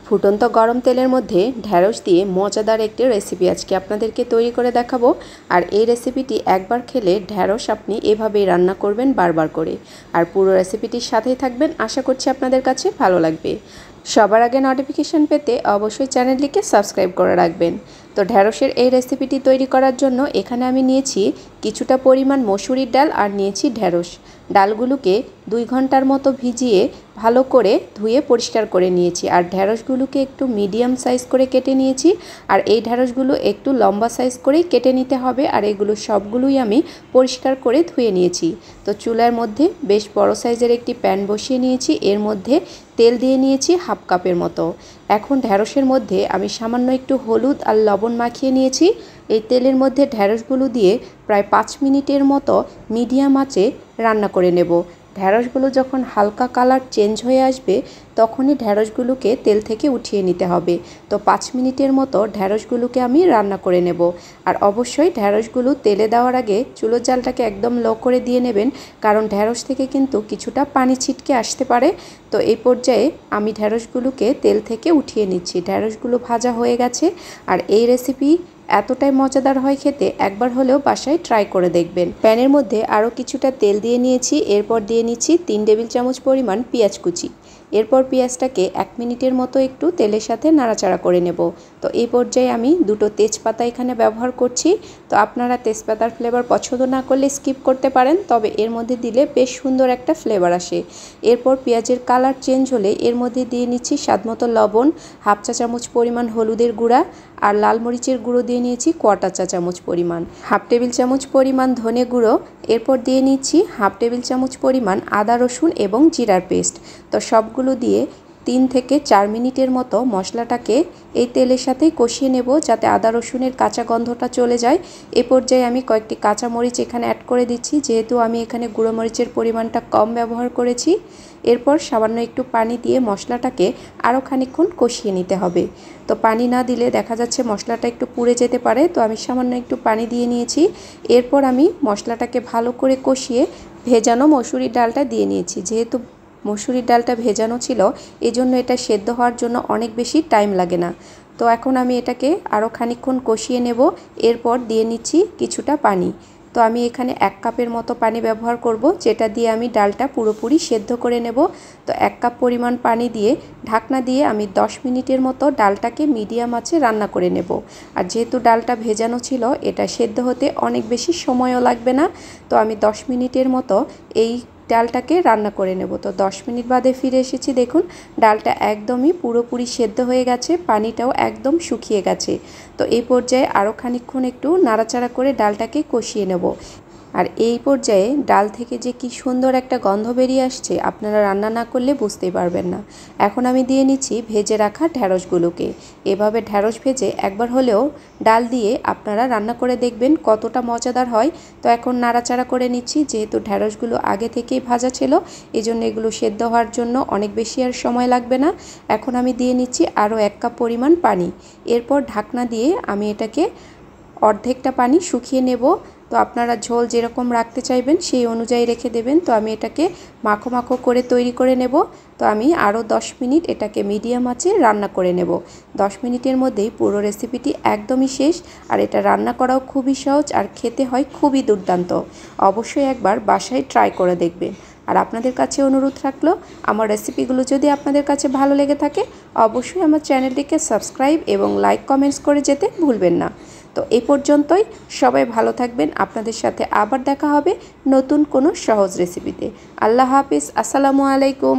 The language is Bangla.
ফুটন্ত গরম তেলের মধ্যে ঢ্যাঁড়স দিয়ে মজাদার একটি রেসিপি আজকে আপনাদেরকে তৈরি করে দেখাবো। আর এই রেসিপিটি একবার খেলে ঢ্যাঁড়স আপনি এভাবেই রান্না করবেন বারবার করে। আর পুরো রেসিপিটির সাথেই থাকবেন, আশা করছি আপনাদের কাছে ভালো লাগবে। সবার আগে নোটিফিকেশন পেতে অবশ্যই চ্যানেলটিকে সাবস্ক্রাইব করে রাখবেন। তো ঢ্যাঁড়সের এই রেসিপিটি তৈরি করার জন্য এখানে আমি নিয়েছি কিছুটা পরিমাণ মসুরির ডাল আর নিয়েছি ঢ্যাঁড়স। ডালগুলোকে 2 ঘন্টার মতো ভিজিয়ে ভালো করে ধুয়ে পরিষ্কার করে নিয়েছি। আর ঢ্যাঁড়সগুলোকে একটু মিডিয়াম সাইজ করে কেটে নিয়েছি। আর এই ঢ্যাঁড়সগুলো একটু লম্বা সাইজ করেই কেটে নিতে হবে। আর এগুলো সবগুলোই আমি পরিষ্কার করে ধুয়ে নিয়েছি। তো চুলার মধ্যে বেশ বড় সাইজের একটি প্যান বসিয়ে নিয়েছি। এর মধ্যে তেল দিয়ে নিয়েছি হাফ কাপের মতো। এখন ঢ্যাঁড়সের মধ্যে আমি সামান্য একটু হলুদ আর লবণ মাখিয়ে নিয়েছি। এই তেলের মধ্যে ঢ্যাঁড়সগুলো দিয়ে প্রায় 5 মিনিটের মতো মিডিয়াম আঁচে রান্না করে নেব। ঢ্যাঁড়সগুলো যখন হালকা কালার চেঞ্জ হয়ে আসবে তখনই ঢ্যাঁড়সগুলোকে তেল থেকে উঠিয়ে নিতে হবে। তো 5 মিনিটের মতো ঢ্যাঁড়সগুলোকে আমি রান্না করে নেব। আর অবশ্যই ঢ্যাঁড়সগুলো তেলে দেওয়ার আগে চুলোর জালটাকে একদম লো করে দিয়ে নেবেন, কারণ ঢ্যাঁড়স থেকে কিন্তু কিছুটা পানি ছিটকে আসতে পারে। তো এই পর্যায়ে আমি ঢ্যাঁড়সগুলোকে তেল থেকে উঠিয়ে নিচ্ছি। ঢ্যাঁড়সগুলো ভাজা হয়ে গেছে। আর এই রেসিপি এতটাই মজাদার হয় খেতে, একবার হলেও বাসায় ট্রাই করে দেখবেন। প্যানের মধ্যে আরও কিছুটা তেল দিয়ে নিয়েছি। এরপর দিয়ে নিচ্ছি 3 টেবিল চামচ পরিমাণ পেঁয়াজ কুচি। এরপর পেঁয়াজটাকে 1 মিনিটের মতো একটু তেলের সাথে নাড়াচাড়া করে নেব। তো এই পর্যায়ে আমি 2টো তেজপাতা এখানে ব্যবহার করছি। তো আপনারা তেজপাতার ফ্লেভার পছন্দ না করলে স্কিপ করতে পারেন, তবে এর মধ্যে দিলে বেশ সুন্দর একটা ফ্লেভার আসে। এরপর পেঁয়াজের কালার চেঞ্জ হলে এর মধ্যে দিয়ে নিচ্ছি স্বাদমতো লবণ, হাফ চা চামচ পরিমাণ হলুদের গুঁড়া, আর লাল মরিচের গুঁড়ো দিয়ে নিয়েছি 1/4 চা চামচ পরিমাণ, হাফ টেবিল চামচ পরিমাণ ধনে গুঁড়ো। এরপর দিয়ে নিচ্ছি হাফ টেবিল চামচ পরিমাণ আদা রসুন এবং জিরার পেস্ট। তো সবগুলো দিয়ে 3 থেকে 4 মিনিটের মতো মশলাটাকে এই তেলের সাথেই কষিয়ে নেব, যাতে আদা রসুনের কাঁচা গন্ধটা চলে যায়। এ পর্যায়ে আমি কয়েকটি কাঁচা মরিচ এখানে অ্যাড করে দিচ্ছি, যেহেতু আমি এখানে গুঁড়ো মরিচের পরিমাণটা কম ব্যবহার করেছি। এরপর সামান্য একটু পানি দিয়ে মশলাটাকে আরও খানিকক্ষণ কষিয়ে নিতে হবে। তো পানি না দিলে দেখা যাচ্ছে মশলাটা একটু পুড়ে যেতে পারে, তো আমি সামান্য একটু পানি দিয়ে নিয়েছি। এরপর আমি মশলাটাকে ভালো করে কষিয়ে ভেজানো মসুরির ডালটা দিয়ে নিয়েছি। যেহেতু মসুরির ডালটা ভেজানো ছিল, এজন্য এটা সেদ্ধ হওয়ার জন্য অনেক বেশি টাইম লাগে না। তো এখন আমি এটাকে আরও খানিকক্ষণ কষিয়ে নেব। এরপর দিয়ে নিচ্ছি কিছুটা পানি। তো আমি এখানে 1 কাপের মতো পানি ব্যবহার করব, যেটা দিয়ে আমি ডালটা পুরোপুরি সেদ্ধ করে নেব। তো 1 কাপ পরিমাণ পানি দিয়ে ঢাকনা দিয়ে আমি 10 মিনিটের মতো ডালটাকে মিডিয়াম আঁচে রান্না করে নেব। আর যেহেতু ডালটা ভেজানো ছিল, এটা সেদ্ধ হতে অনেক বেশি সময়ও লাগবে না। তো আমি 10 মিনিটের মতো এই ডালটাকে রান্না করে নেব। তো 10 মিনিট বাদে ফিরে এসেছি। দেখুন ডালটা একদমই পুরোপুরি সেদ্ধ হয়ে গেছে, পানিটাও একদম শুকিয়ে গেছে। তো এই পর্যায়ে আরও খানিকক্ষণ একটু নাড়াচাড়া করে ডালটাকে কষিয়ে নেব। আর এই পর্যায়ে ডাল থেকে যে কি সুন্দর একটা গন্ধ বেরিয়ে আসছে, আপনারা রান্না না করলে বুঝতেই পারবেন না। এখন আমি দিয়ে নিচ্ছি ভেজে রাখা ঢ্যাঁড়সগুলোকে। এভাবে ঢ্যাঁড়স ভেজে একবার হলেও ডাল দিয়ে আপনারা রান্না করে দেখবেন কতটা মজাদার হয়। তো এখন নাড়াচাড়া করে নিচ্ছি। যেহেতু ঢ্যাঁড়সগুলো আগে থেকেই ভাজা ছিল, এজন্য এগুলো সেদ্ধ হওয়ার জন্য অনেক বেশি আর সময় লাগবে না। এখন আমি দিয়ে নিচ্ছি আরও 1 কাপ পরিমাণ পানি। এরপর ঢাকনা দিয়ে আমি এটাকে অর্ধেকটা পানি শুকিয়ে নেব। তো আপনারা ঝোল যেরকম রাখতে চাইবেন সেই অনুযায়ী রেখে দেবেন। তো আমি এটাকে মাখো মাখো করে তৈরি করে নেব। তো আমি আরও 10 মিনিট এটাকে মিডিয়াম আঁচে রান্না করে নেব। 10 মিনিটের মধ্যেই পুরো রেসিপিটি একদমই শেষ। আর এটা রান্না করাও খুবই সহজ, আর খেতে হয় খুবই দুর্দান্ত। অবশ্যই একবার বাসায় ট্রাই করে দেখবেন। আর আপনাদের কাছে অনুরোধ থাকলো, আমার রেসিপিগুলো যদি আপনাদের কাছে ভালো লেগে থাকে অবশ্যই আমার চ্যানেলটিকে সাবস্ক্রাইব এবং লাইক কমেন্টস করে যেতে ভুলবেন না। তো এই পর্যন্তই, সবাই ভালো থাকবেন। আপনাদের সাথে আবার দেখা হবে নতুন কোনো সহজ রেসিপিতে। আল্লাহ হাফিজ, আসসালামু আলাইকুম।